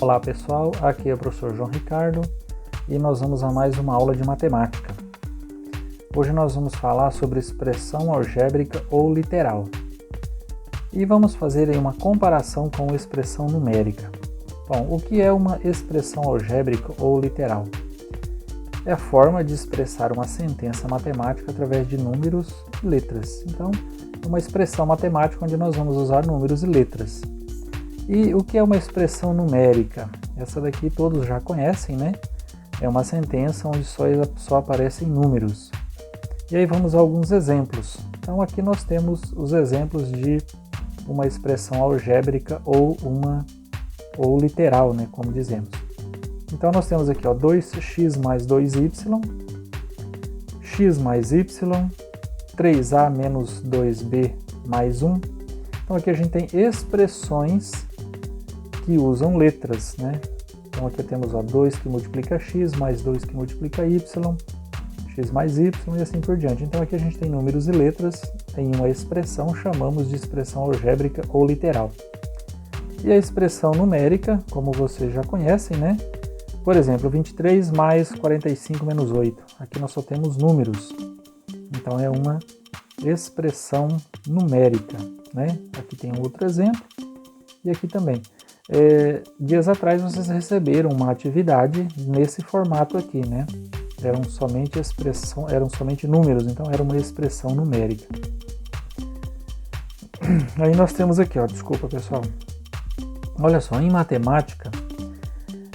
Olá pessoal, aqui é o professor João Ricardo e nós vamos a mais uma aula de matemática. Hoje nós vamos falar sobre expressão algébrica ou literal e vamos fazer aí uma comparação com expressão numérica. Bom, o que é uma expressão algébrica ou literal? É a forma de expressar uma sentença matemática através de números e letras. Então, é uma expressão matemática onde nós vamos usar números e letras. E o que é uma expressão numérica? Essa daqui todos já conhecem, né? É uma sentença onde só aparecem números. E aí vamos a alguns exemplos. Então aqui nós temos os exemplos de uma expressão algébrica ou literal, né? Como dizemos. Então nós temos aqui 2x mais 2y, x mais y, 3a menos 2b mais 1. Então aqui a gente tem expressões que usam letras, né? Então aqui temos 2 que multiplica x, mais 2 que multiplica y, x mais y e assim por diante. Então aqui a gente tem números e letras em uma expressão, chamamos de expressão algébrica ou literal. E a expressão numérica, como vocês já conhecem, né? Por exemplo, 23 mais 45 menos 8. Aqui nós só temos números. Então é uma expressão numérica, né? Aqui tem um outro exemplo e aqui também. Dias atrás vocês receberam uma atividade nesse formato aqui, né? Eram somente números, então era uma expressão numérica. Aí nós temos aqui, desculpa pessoal. Olha só, em matemática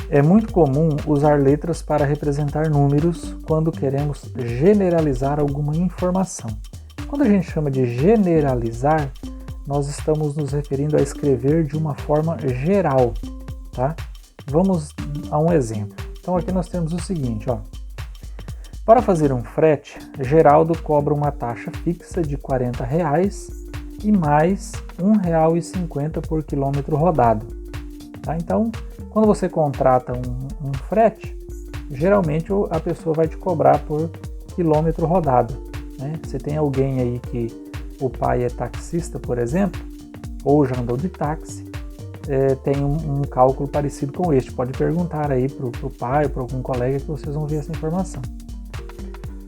é muito comum usar letras para representar números quando queremos generalizar alguma informação. Quando a gente chama de generalizar, nós estamos nos referindo a escrever de uma forma geral, tá? Vamos a um exemplo. Então aqui nós temos o seguinte, Para fazer um frete, Geraldo cobra uma taxa fixa de R$40 e mais R$1,50 por quilômetro rodado. Tá? Então, quando você contrata um frete, geralmente a pessoa vai te cobrar por quilômetro rodado, né? Você tem alguém aí que o pai é taxista, por exemplo, ou já andou de táxi, tem um cálculo parecido com este. Pode perguntar aí para o pai ou para algum colega que vocês vão ver essa informação.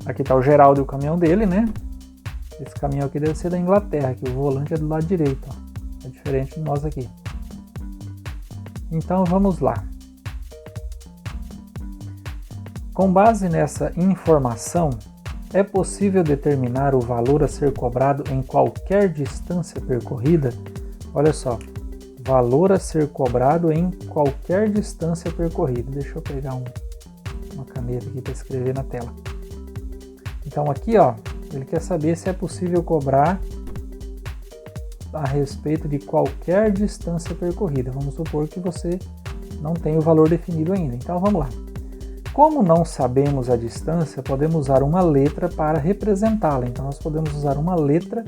Aqui está o Geraldo e o caminhão dele, né? Esse caminhão aqui deve ser da Inglaterra, que o volante é do lado direito, É diferente de nós aqui. Então vamos lá. Com base nessa informação, é possível determinar o valor a ser cobrado em qualquer distância percorrida? Olha só, valor a ser cobrado em qualquer distância percorrida. Deixa eu pegar uma caneta aqui para escrever na tela. Então aqui, ele quer saber se é possível cobrar a respeito de qualquer distância percorrida. Vamos supor que você não tem o valor definido ainda. Então vamos lá. Como não sabemos a distância, podemos usar uma letra para representá-la. Então, nós podemos usar uma letra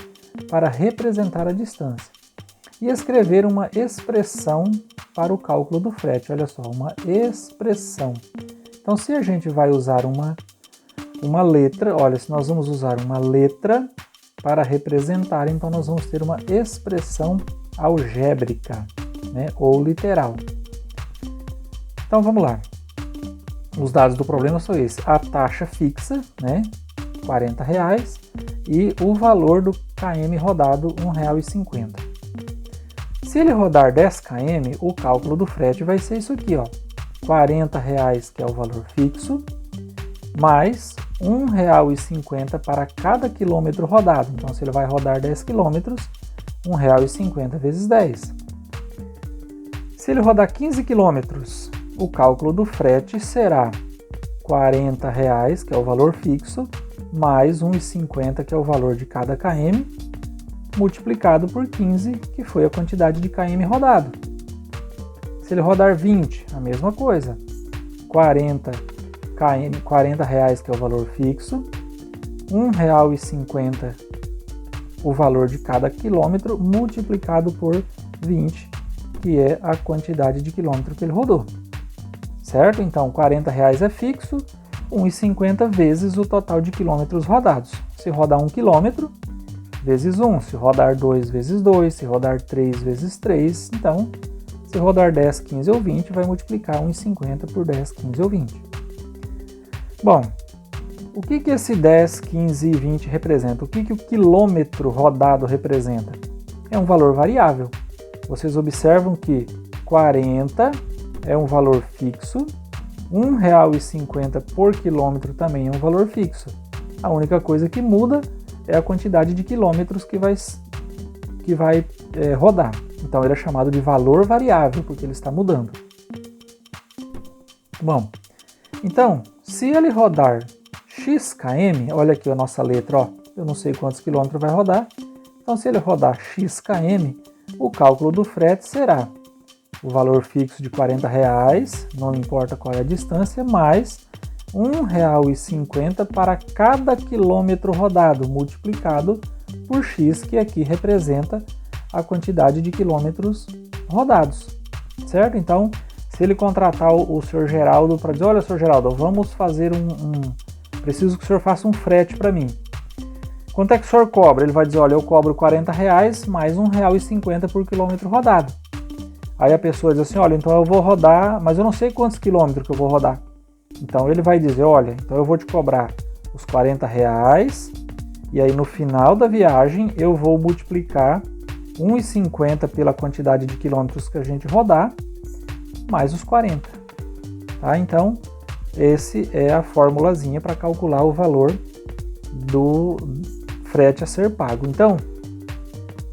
para representar a distância. E escrever uma expressão para o cálculo do frete. Olha só, uma expressão. Então, se a gente vai usar uma letra, se nós vamos usar uma letra para representar, então nós vamos ter uma expressão algébrica, né, ou literal. Então, vamos lá. Os dados do problema são esses: a taxa fixa, né, R$40, e o valor do km rodado, R$1,50. Se ele rodar 10 km, o cálculo do frete vai ser isso aqui, R$40, que é o valor fixo, mais R$1,50 para cada quilômetro rodado. Então, se ele vai rodar 10 km, R$1,50 vezes 10. Se ele rodar 15 km, o cálculo do frete será R$40, que é o valor fixo, mais R$1,50, que é o valor de cada km, multiplicado por 15, que foi a quantidade de km rodado. Se ele rodar 20, a mesma coisa. R$40, que é o valor fixo, R$1,50, o valor de cada quilômetro, multiplicado por 20, que é a quantidade de quilômetro que ele rodou. Certo? Então, R$40 é fixo, R$1,50 vezes o total de quilômetros rodados. Se rodar 1 quilômetro, vezes 1. Se rodar 2 vezes 2, se rodar 3 vezes 3, então Se rodar 10, 15 ou 20, vai multiplicar 1,50 por 10, 15 ou 20. Bom, o que esse 10, 15 e 20 representa? O que o quilômetro rodado representa? É um valor variável. Vocês observam que 40 é um valor fixo, R$ 1,50 por quilômetro também é um valor fixo. A única coisa que muda é a quantidade de quilômetros que vai rodar. Então ele é chamado de valor variável, porque ele está mudando. Bom, então, se ele rodar x km, olha aqui a nossa letra, ó, eu não sei quantos quilômetros vai rodar. Então, se ele rodar x km, o cálculo do frete será o valor fixo de R$ 40, não importa qual é a distância, mais R$ 1,50 para cada quilômetro rodado, multiplicado por x, que aqui representa a quantidade de quilômetros rodados, certo? Então, se ele contratar o Sr. Geraldo para dizer, olha, Sr. Geraldo, vamos fazer preciso que o senhor faça um frete para mim. Quanto é que o senhor cobra? Ele vai dizer, olha, eu cobro R$ 40 mais R$ 1,50 por quilômetro rodado. Aí a pessoa diz assim, olha, então eu vou rodar, mas eu não sei quantos quilômetros que eu vou rodar. Então ele vai dizer, olha, então eu vou te cobrar os R$ 40, e aí no final da viagem eu vou multiplicar 1,50 pela quantidade de quilômetros que a gente rodar, mais os 40. Tá? Então, esse é a formulazinha para calcular o valor do frete a ser pago. Então,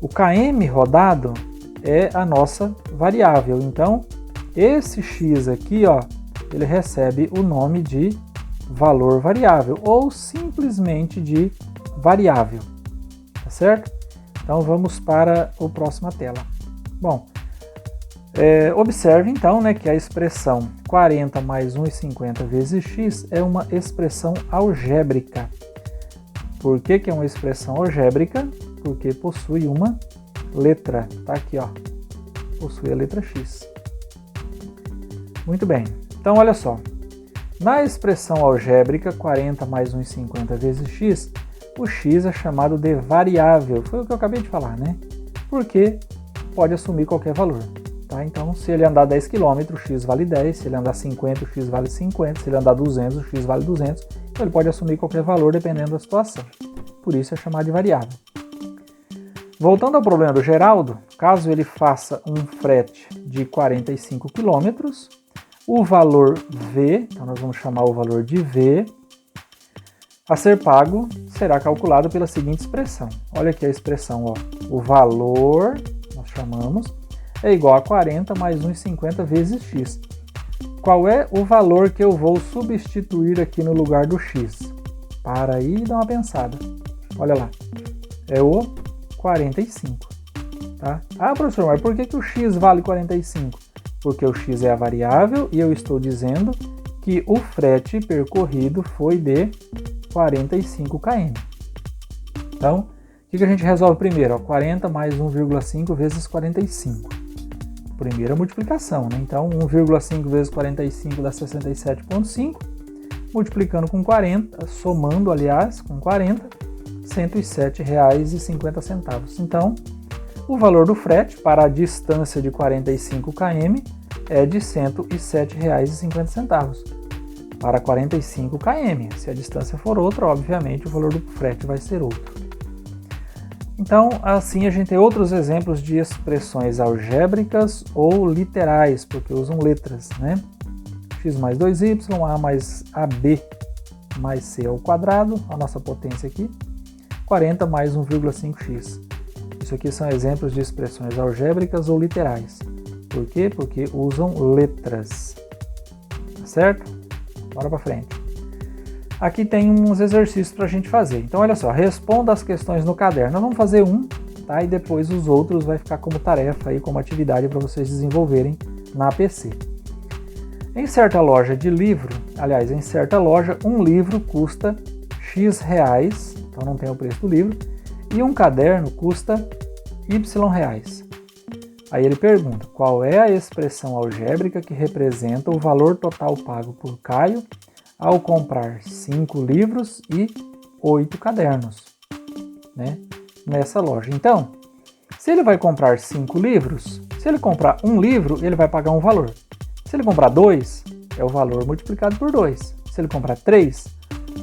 o km rodado é a nossa variável. Então, esse x aqui, ó, ele recebe o nome de valor variável ou simplesmente de variável, tá certo? Então vamos para a próxima tela. Bom, observe então, né, que a expressão 40 mais 1,50 vezes x é uma expressão algébrica. Por que é uma expressão algébrica? Porque possui uma letra, tá aqui, ó, possui a letra x. Muito bem, então olha só, na expressão algébrica 40 mais 1,50 vezes x, o x é chamado de variável, foi o que eu acabei de falar, né? Porque pode assumir qualquer valor, tá? Então, se ele andar 10 km, o x vale 10, se ele andar 50, o x vale 50, se ele andar 200, o x vale 200, então ele pode assumir qualquer valor dependendo da situação. Por isso é chamado de variável. Voltando ao problema do Geraldo, caso ele faça um frete de 45 km, o valor V, então nós vamos chamar o valor de V, a ser pago será calculado pela seguinte expressão. Olha aqui a expressão, ó. O valor, nós chamamos, é igual a 40 mais 1,50 vezes x. Qual é o valor que eu vou substituir aqui no lugar do x? Para aí e dá uma pensada. Olha lá, é o 45. Tá? Ah, professor, mas por que o x vale 45? Porque o x é a variável e eu estou dizendo que o frete percorrido foi de 45 km. Então, o que a gente resolve primeiro? Ó, 40 mais 1,5 vezes 45. Primeira multiplicação, né? Então, 1,5 vezes 45 dá 67,5. Multiplicando com 40, somando, aliás, com 40, R$ 107,50. Então, o valor do frete para a distância de 45 km é de R$ 107,50. Para 45 km. Se a distância for outra, obviamente o valor do frete vai ser outro. Então, assim a gente tem outros exemplos de expressões algébricas ou literais, porque usam letras, né? X mais 2y, a mais ab mais c ao quadrado, a nossa potência aqui, 40 mais 1,5x. Isso aqui são exemplos de expressões algébricas ou literais. Por quê? Porque usam letras. Tá certo? Bora para frente. Aqui tem uns exercícios para a gente fazer. Então, olha só, responda as questões no caderno. Nós vamos fazer um, tá? E depois os outros vai ficar como tarefa aí, como atividade para vocês desenvolverem na APC. Em certa loja de livro, aliás, em certa loja, um livro custa X reais, então não tem o preço do livro, e um caderno custa Y reais. Aí ele pergunta, qual é a expressão algébrica que representa o valor total pago por Caio ao comprar 5 livros e 8 cadernos, né, nessa loja. Então, se ele vai comprar 5 livros, se Se ele comprar um livro, ele vai pagar um valor. Se ele comprar 2, é o valor multiplicado por 2. Se ele comprar 3,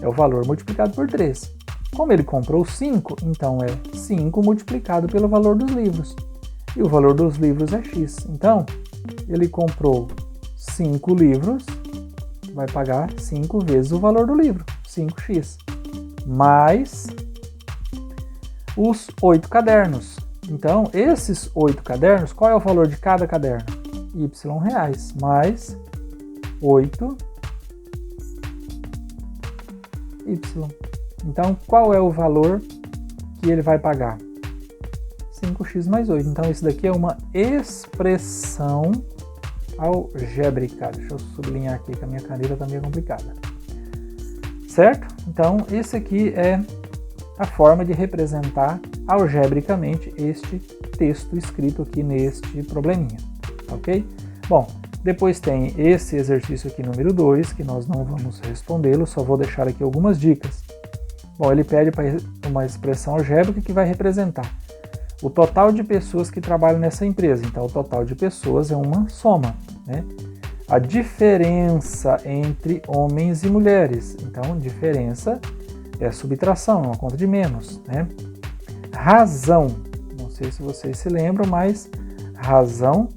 é o valor multiplicado por 3. Como ele comprou 5, então é 5 multiplicado pelo valor dos livros. E o valor dos livros é X. Então, ele comprou 5 livros, vai pagar 5 vezes o valor do livro, 5x. Mais os 8 cadernos. Então, esses 8 cadernos, qual é o valor de cada caderno? Y reais, mais 8 Y. Então, qual é o valor que ele vai pagar? 5x mais 8. Então, isso daqui é uma expressão algébrica. Deixa eu sublinhar aqui que a minha caneta está meio complicada. Certo? Então, esse aqui é a forma de representar algebricamente este texto escrito aqui neste probleminha. Ok? Bom, depois tem esse exercício aqui número 2, que nós não vamos respondê-lo, só vou deixar aqui algumas dicas. Bom, ele pede para uma expressão algébrica que vai representar o total de pessoas que trabalham nessa empresa. Então, o total de pessoas é uma soma, né? A diferença entre homens e mulheres. Então, diferença é subtração, é uma conta de menos, né? Razão. Não sei se vocês se lembram, mas razão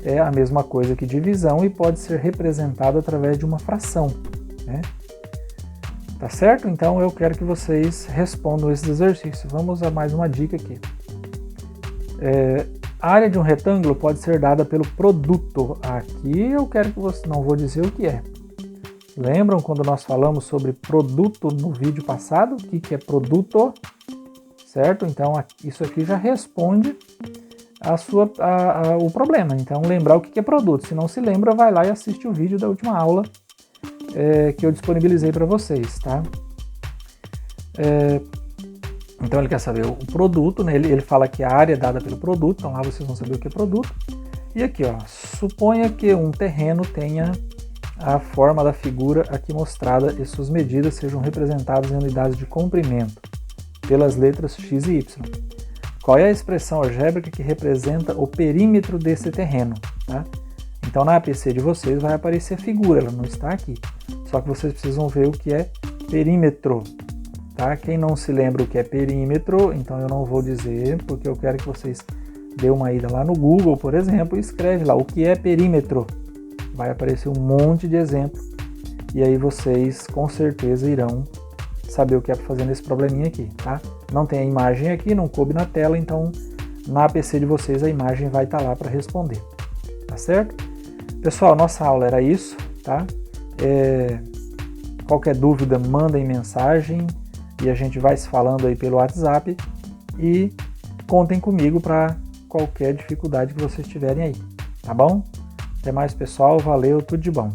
é a mesma coisa que divisão e pode ser representada através de uma fração, né? Tá certo? Então, eu quero que vocês respondam esse exercício. Vamos a mais uma dica aqui. A área de um retângulo pode ser dada pelo produto. Aqui eu quero que você, não vou dizer o que é. Lembram quando nós falamos sobre produto no vídeo passado? O que é produto? Certo? Então isso aqui já responde o problema. Então lembrar o que é produto. Se não se lembra, vai lá e assiste o vídeo da última aula que eu disponibilizei para vocês, tá? Então ele quer saber o produto, né? Ele fala que a área é dada pelo produto, então lá vocês vão saber o que é produto. E aqui, ó, suponha que um terreno tenha a forma da figura aqui mostrada e suas medidas sejam representadas em unidades de comprimento pelas letras x e y. Qual é a expressão algébrica que representa o perímetro desse terreno, tá? Então na APC de vocês vai aparecer a figura, ela não está aqui. Só que vocês precisam ver o que é perímetro. Tá? Quem não se lembra o que é perímetro, então eu não vou dizer, porque eu quero que vocês dêem uma ida lá no Google, por exemplo, e escreve lá o que é perímetro. Vai aparecer um monte de exemplo e aí vocês com certeza irão saber o que é para fazer nesse probleminha aqui, tá? Não tem a imagem aqui, não coube na tela, então na APC de vocês a imagem vai estar lá para responder, tá certo? Pessoal, nossa aula era isso, tá? Qualquer dúvida, mandem mensagem e a gente vai se falando aí pelo WhatsApp e contem comigo para qualquer dificuldade que vocês tiverem aí, tá bom? Até mais, pessoal, valeu, tudo de bom.